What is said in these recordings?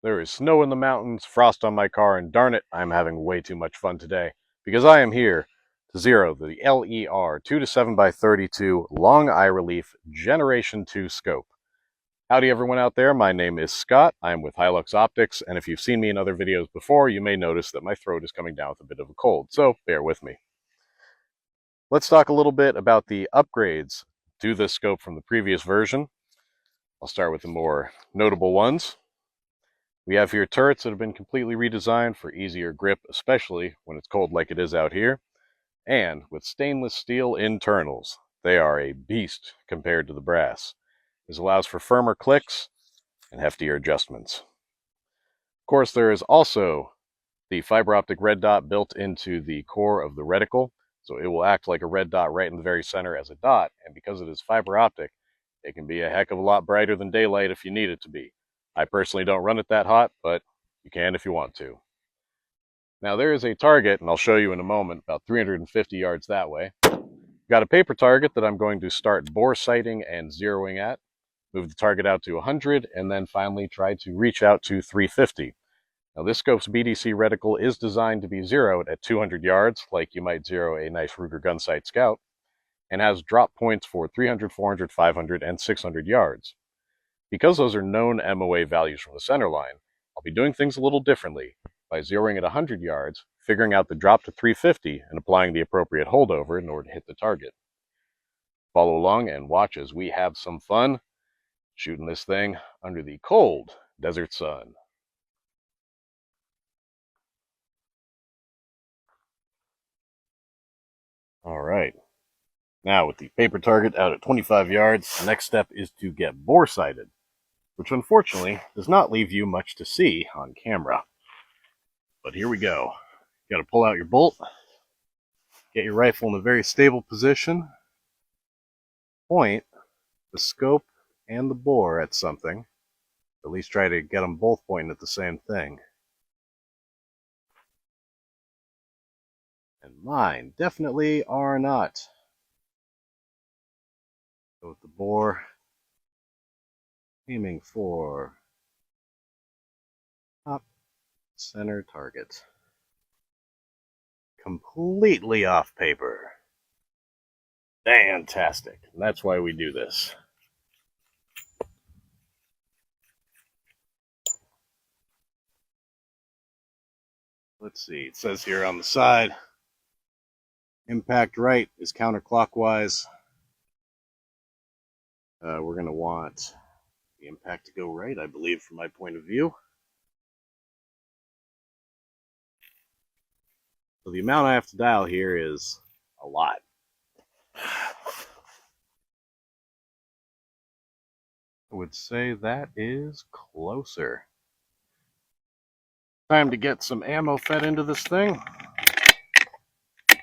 There is snow in the mountains, frost on my car, and darn it, I'm having way too much fun today because I am here to zero the LER 2 to 7 by 32 Long Eye Relief Generation 2 scope. Howdy everyone out there, my name is Scott, I'm with Hi-Lux Optics, and if you've seen me in other videos before, you may notice that my throat is coming down with a bit of a cold, so bear with me. Let's talk a little bit about the upgrades to this scope from the previous version. I'll start with the more notable ones. We have here turrets that have been completely redesigned for easier grip, especially when it's cold like it is out here, and with stainless steel internals. They are a beast compared to the brass. This allows for firmer clicks and heftier adjustments. Of course, there is also the fiber optic red dot built into the core of the reticle, so it will act like a red dot right in the very center as a dot, and because it is fiber optic, it can be a heck of a lot brighter than daylight if you need it to be. I personally don't run it that hot, but you can if you want to. Now there is a target, and I'll show you in a moment, about 350 yards that way. Got a paper target that I'm going to start boresighting and zeroing at, move the target out to 100, and then finally try to reach out to 350. Now this scope's BDC reticle is designed to be zeroed at 200 yards, like you might zero a nice Ruger Gunsite Scout, and has drop points for 300, 400, 500, and 600 yards. Because those are known MOA values from the center line, I'll be doing things a little differently by zeroing at 100 yards, figuring out the drop to 350, and applying the appropriate holdover in order to hit the target. Follow along and watch as we have some fun shooting this thing under the cold desert sun. All right. Now with the paper target out at 25 yards, the next step is to get boresighted, which unfortunately does not leave you much to see on camera. But here we go. You got to pull out your bolt, get your rifle in a very stable position, point the scope and the bore at something, at least try to get them both pointing at the same thing. And mine definitely are not. Go with the bore, aiming for top center target. Completely off paper. Fantastic. And that's why we do this. Let's see. It says here on the side, impact right is counterclockwise. We're going to want the impact to go right, I believe, from my point of view. So the amount I have to dial here is a lot. I would say that is closer. Time to get some ammo fed into this thing. And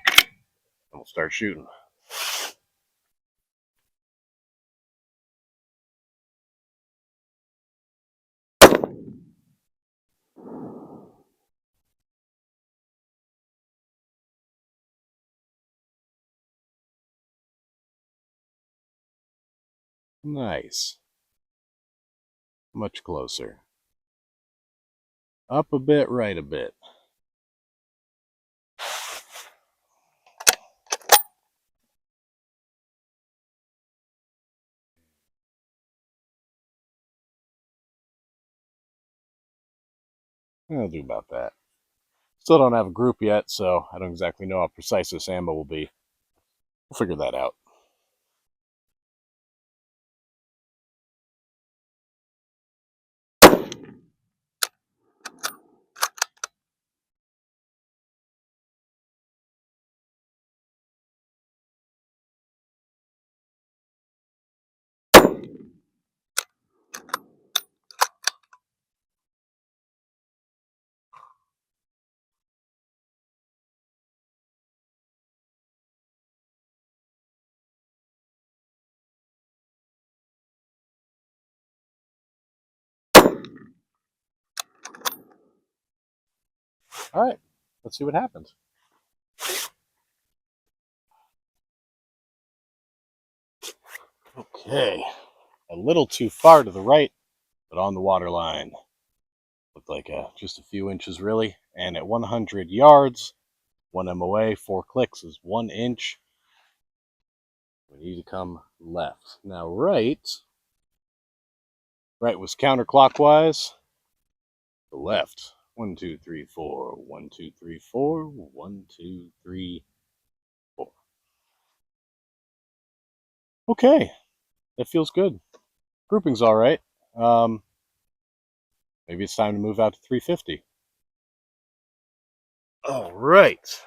we'll start shooting. Nice. Much closer. Up a bit, right a bit. I'll do about that. Still don't have a group yet, so I don't exactly know how precise this ammo will be. We'll figure that out. All right, let's see what happens. Okay, a little too far to the right, but on the water line. Looked like just a few inches really. And at 100 yards, 1 MOA, 4 clicks is 1 inch. We need to come left. Now right was counterclockwise. The left. 1, 2, 3, 4. 1, 2, 3, 4. 1, 2, 3, 4. Okay, that feels good. Grouping's all right. Maybe it's time to move out to 350. All right.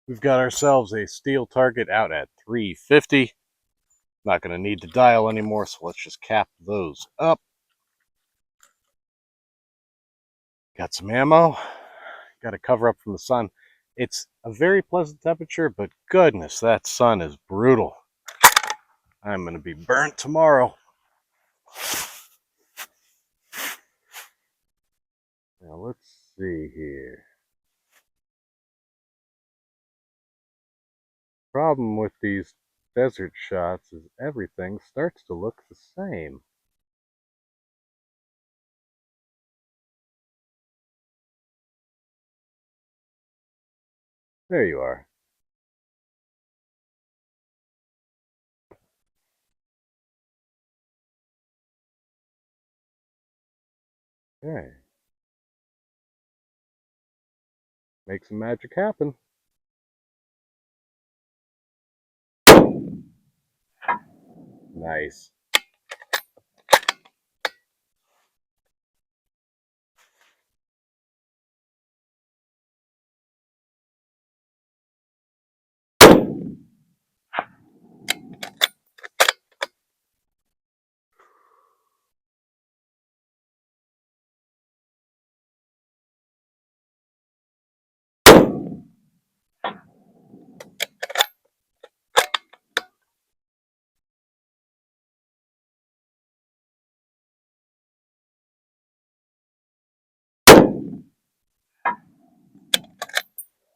We've got ourselves a steel target out at 350. Not going to need to dial anymore, so let's just cap those up. Got some ammo. Got to cover up from the sun. It's a very pleasant temperature, but goodness, that sun is brutal. I'm going to be burnt tomorrow. Now, let's see here. Problem with these desert shots is everything starts to look the same. There you are. Okay. Make some magic happen. Nice.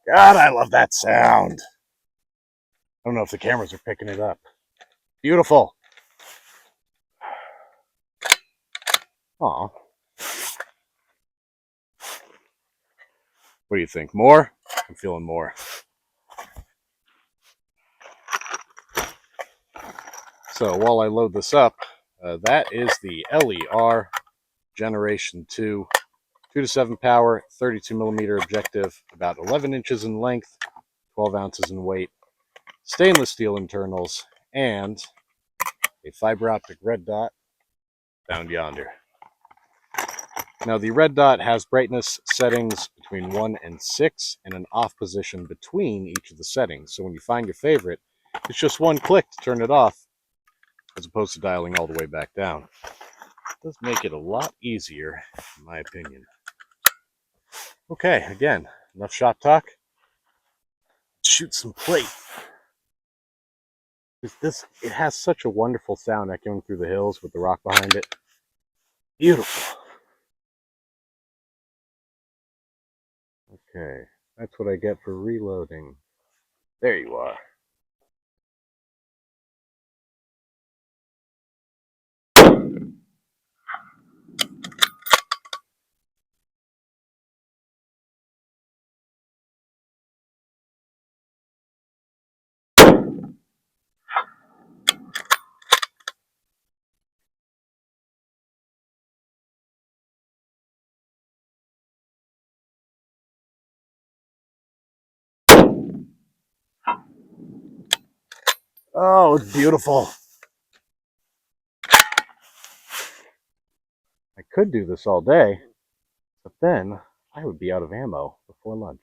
God, I love that sound. I don't know if the cameras are picking it up. Beautiful. Aw. What do you think? More? I'm feeling more. So while I load this up, that is the LER Generation 2, 2 to 7 power, 32 millimeter objective, about 11 inches in length, 12 ounces in weight, stainless steel internals, and a fiber optic red dot found yonder. Now the red dot has brightness settings between 1 and 6 and an off position between each of the settings. So when you find your favorite, it's just one click to turn it off as opposed to dialing all the way back down. It does make it a lot easier, in my opinion. Okay, again, enough shop talk. Let's shoot some plate. It has such a wonderful sound echoing through the hills with the rock behind it. Beautiful. Okay, that's what I get for reloading. There you are. Oh, it's beautiful. I could do this all day, but then I would be out of ammo before lunch.